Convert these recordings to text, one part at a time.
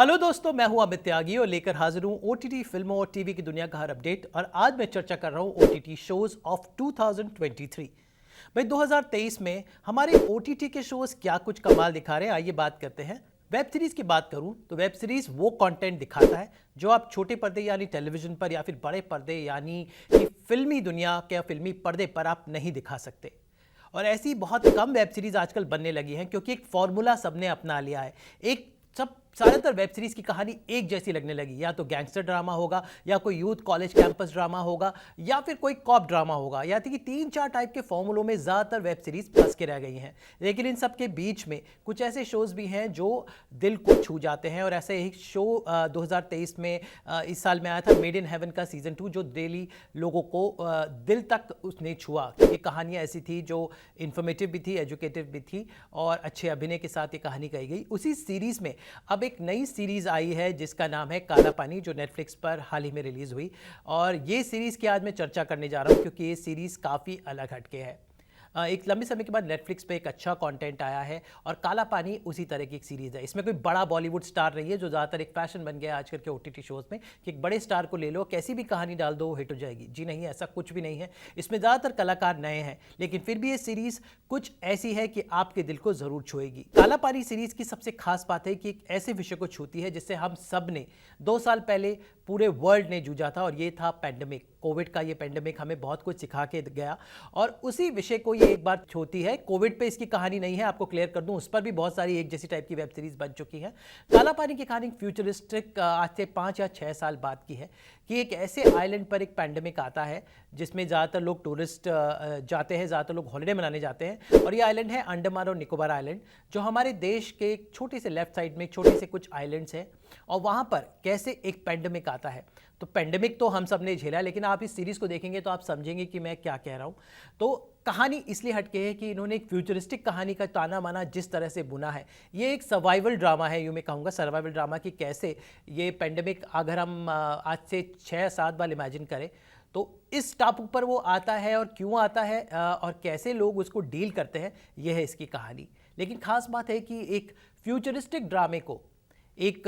Hello दोस्तों, मैं हूं अमित त्यागी और लेकर हाजिर हूं ओटीटी फिल्मों और टीवी की दुनिया का हर अपडेट। और आज मैं चर्चा कर रहा हूं ओटीटी शोज ऑफ 2023। भाई 2023 में हमारे ओटीटी के शोज क्या कुछ कमाल दिखा रहे हैं, आइए बात करते हैं। वेब सीरीज की बात करूं तो वेब सीरीज वो कंटेंट दिखाता है जो आप छोटे पर्दे यानी टेलीविजन पर या फिर बड़े पर्दे यानी कि फिल्मी दुनिया के फिल्मी पर्दे पर आप नहीं दिखा सकते। और ऐसी बहुत कम वेब सीरीज आजकल बनने लगी हैं क्योंकि एक फॉर्मूला सबने अपना लिया है। एक सब ज़्यादातर वेब सीरीज की कहानी एक जैसी लगने लगी, या तो गैंगस्टर ड्रामा होगा या कोई यूथ कॉलेज कैंपस ड्रामा होगा या फिर कोई कॉप ड्रामा होगा, या कि 3-4 टाइप के फॉर्मूलों में ज़्यादातर वेब सीरीज फंस के रह गई हैं। लेकिन इन सब के बीच में कुछ ऐसे शोज़ भी हैं जो दिल को छू जाते हैं, और ऐसे एक शो 2023 में इस साल में आया था, मेड इन हेवन का सीज़न 2, जो डेली लोगों को दिल तक उसने छुआ। ये कहानियाँ ऐसी थी जो इन्फॉर्मेटिव भी थी, एजुकेटिव भी थी और अच्छे अभिनय के साथ ये कहानी कही गई। उसी सीरीज़ में अब एक नई सीरीज आई है जिसका नाम है काला पानी, जो नेटफ्लिक्स पर हाल ही में रिलीज हुई। और ये सीरीज की आज मैं चर्चा करने जा रहा हूं क्योंकि ये सीरीज काफ़ी अलग हटके है। एक लंबे समय के बाद नेटफ्लिक्स पे एक अच्छा कंटेंट आया है और काला पानी उसी तरह की एक सीरीज़ है। इसमें कोई बड़ा बॉलीवुड स्टार नहीं है, जो ज़्यादातर एक फैशन बन गया है आजकल के ओटीटी शोज़ में कि एक बड़े स्टार को ले लो, कैसी भी कहानी डाल दो, वो हिट हो जाएगी। जी नहीं, ऐसा कुछ भी नहीं है। इसमें ज़्यादातर कलाकार नए हैं, लेकिन फिर भी ये सीरीज़ कुछ ऐसी है कि आपके दिल को ज़रूर छुएगी। काला पानी सीरीज़ की सबसे खास बात है कि एक ऐसे विषय को छूती है जिससे हम सब ने 2 साल पहले पूरे वर्ल्ड ने जूझा था, और ये था पैंडेमिक। कोविड का ये पैंडेमिक हमें बहुत कुछ सिखा के गया, और उसी विषय को ये एक बार छूती है। कोविड पे इसकी कहानी नहीं है, आपको क्लियर कर दूं, उस पर भी बहुत सारी एक जैसी टाइप की वेब सीरीज बन चुकी है। काला पानी की कहानी फ्यूचरिस्टिक आज से 5 या 6 साल बाद की है कि एक ऐसे आइलैंड पर एक पैंडेमिक आता है जिसमें ज़्यादातर लोग टूरिस्ट जाते हैं, ज़्यादातर लोग हॉलिडे मनाने जाते हैं। और ये आइलैंड है अंडमान और निकोबार आइलैंड, जो हमारे देश के एक छोटे से लेफ्ट साइड में छोटे से कुछ आइलैंड्स हैं। और वहाँ पर कैसे एक पैंडेमिक आता है, तो पैंडेमिक तो हम सब ने झेला, लेकिन आप इस सीरीज़ को देखेंगे तो आप समझेंगे कि मैं क्या कह रहा हूँ। तो कहानी इसलिए हटके है कि इन्होंने एक फ्यूचरिस्टिक कहानी का ताना माना जिस तरह से बुना है। ये एक सर्वाइवल ड्रामा है, यूँ मैं कहूँगा सर्वाइवल ड्रामा कि कैसे ये पैंडेमिक, अगर हम आज से 6-7 बार इमेजिन करें तो इस टापू पर वो आता है और क्यों आता है और कैसे लोग उसको डील करते हैं, ये है इसकी कहानी। लेकिन खास बात है कि एक फ्यूचरिस्टिक ड्रामे को एक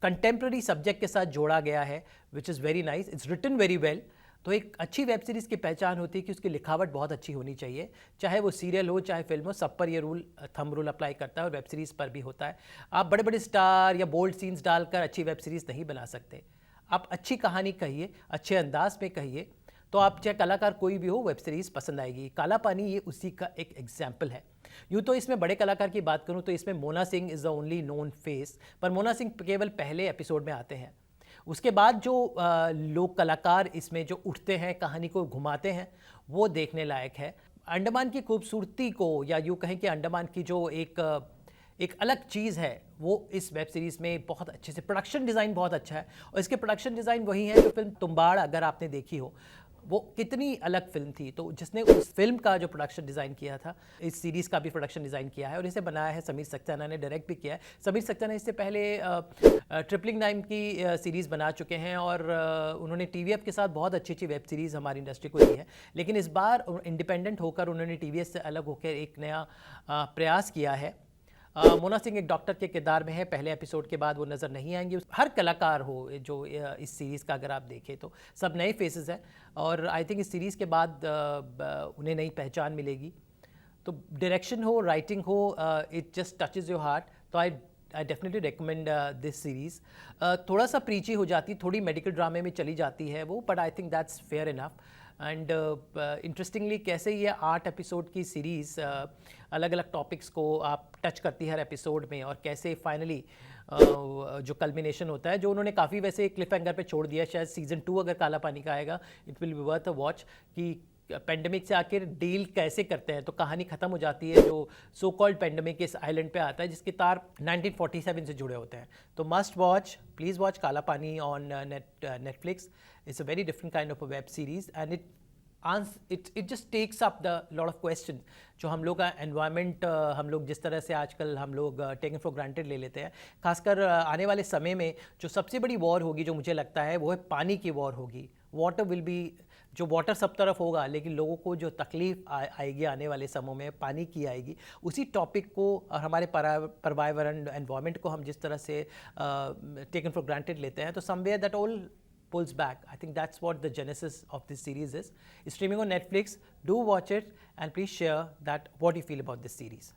कंटेम्प्रेरी सब्जेक्ट के साथ जोड़ा गया है, which is very nice, it's written very well. तो एक अच्छी वेब सीरीज़ की पहचान होती है कि उसकी लिखावट बहुत अच्छी होनी चाहिए, चाहे वो सीरियल हो चाहे फिल्म हो, सब पर ये रूल थंब रूल अप्लाई करता है और वेब सीरीज़ पर भी होता है। आप बड़े बड़े स्टार या बोल्ड सीन्स डालकर अच्छी वेब सीरीज़ नहीं बना सकते। आप अच्छी कहानी कहिए, अच्छे अंदाज में कहिए, तो आप चाहे कलाकार कोई भी हो, वेब सीरीज़ पसंद आएगी। काला पानी ये उसी का एक एग्जाम्पल है। यूँ तो इसमें बड़े कलाकार की बात करूँ तो इसमें Mona Singh is the only known face, पर मोना सिंह केवल पहले एपिसोड में आते हैं। उसके बाद जो लोग कलाकार इसमें जो उठते हैं, कहानी को घुमाते हैं, वो देखने लायक है। अंडमान की खूबसूरती को, या यूँ कहें कि अंडमान की जो एक अलग चीज़ है, वो इस वेब सीरीज़ में बहुत अच्छे से, प्रोडक्शन डिज़ाइन बहुत अच्छा है। और इसके प्रोडक्शन डिज़ाइन वही है जो फिल्म तुम्बाड़, अगर आपने देखी हो, वो कितनी अलग फिल्म थी। तो जिसने उस फिल्म का जो प्रोडक्शन डिज़ाइन किया था, इस सीरीज़ का भी प्रोडक्शन डिज़ाइन किया है और इसे बनाया है समीर सक्सेना ने, डायरेक्ट भी किया है। समीर सक्सेना इससे पहले ट्रिपलिंग नाइन की सीरीज़ बना चुके हैं, और उन्होंने टीवीएफ के साथ बहुत अच्छी अच्छी वेब सीरीज़ हमारी इंडस्ट्री को दी है। लेकिन इस बार इंडिपेंडेंट होकर उन्होंने टीवीएफ से अलग होकर एक नया प्रयास किया है। मोना सिंह एक डॉक्टर के किरदार में है, पहले एपिसोड के बाद वो नज़र नहीं आएंगी। हर कलाकार हो जो इस सीरीज़ का अगर आप देखें तो सब नए फेसेस हैं, और आई थिंक इस सीरीज़ के बाद उन्हें नई पहचान मिलेगी। तो डायरेक्शन हो, राइटिंग हो, it just touches your heart. तो I definitely recommend this series. थोड़ा सा प्रीची हो जाती, थोड़ी मेडिकल ड्रामे में चली जाती है वो, but I think that's fair enough. And interestingly कैसे ये 8 एपिसोड की सीरीज़ अलग अलग टॉपिक्स को आप टच करती है हर एपिसोड में, और कैसे फाइनली जो कल्मिनेशन होता है, जो उन्होंने काफ़ी वैसे क्लिफ हैंगर पे छोड़ दिया। शायद सीज़न 2 अगर काला पानी का आएगा, it will be worth a watch, कि पेंडेमिक से आखिर डील कैसे करते हैं। तो कहानी ख़त्म हो जाती है जो सो कॉल्ड पेंडेमिक इस आइलैंड पे आता है, जिसके तार 1947 से जुड़े होते हैं। तो must watch, please watch Kala Pani on Netflix. It's a very different kind of a web series, and it just takes up the lot of question. जो हम लोग का एनवायरनमेंट, हम लोग जिस तरह से आजकल हम लोग टेकन फॉर ग्रांटेड ले लेते हैं, खासकर आने वाले समय में जो सबसे बड़ी वॉर होगी, जो मुझे लगता है वो है पानी की वॉर होगी। वाटर विल बी जो वाटर सब तरफ होगा लेकिन लोगों को जो तकलीफ आएगी आने वाले समय में पानी की आएगी, उसी टॉपिक को और हमारे पर्यावरण एनवायरनमेंट को हम जिस तरह से टेकन फॉर ग्रांटेड लेते हैं, तो somewhere that all pulls back. I think that's what the genesis of this series is. It's streaming on Netflix. Do watch it and please share that what you feel about this series.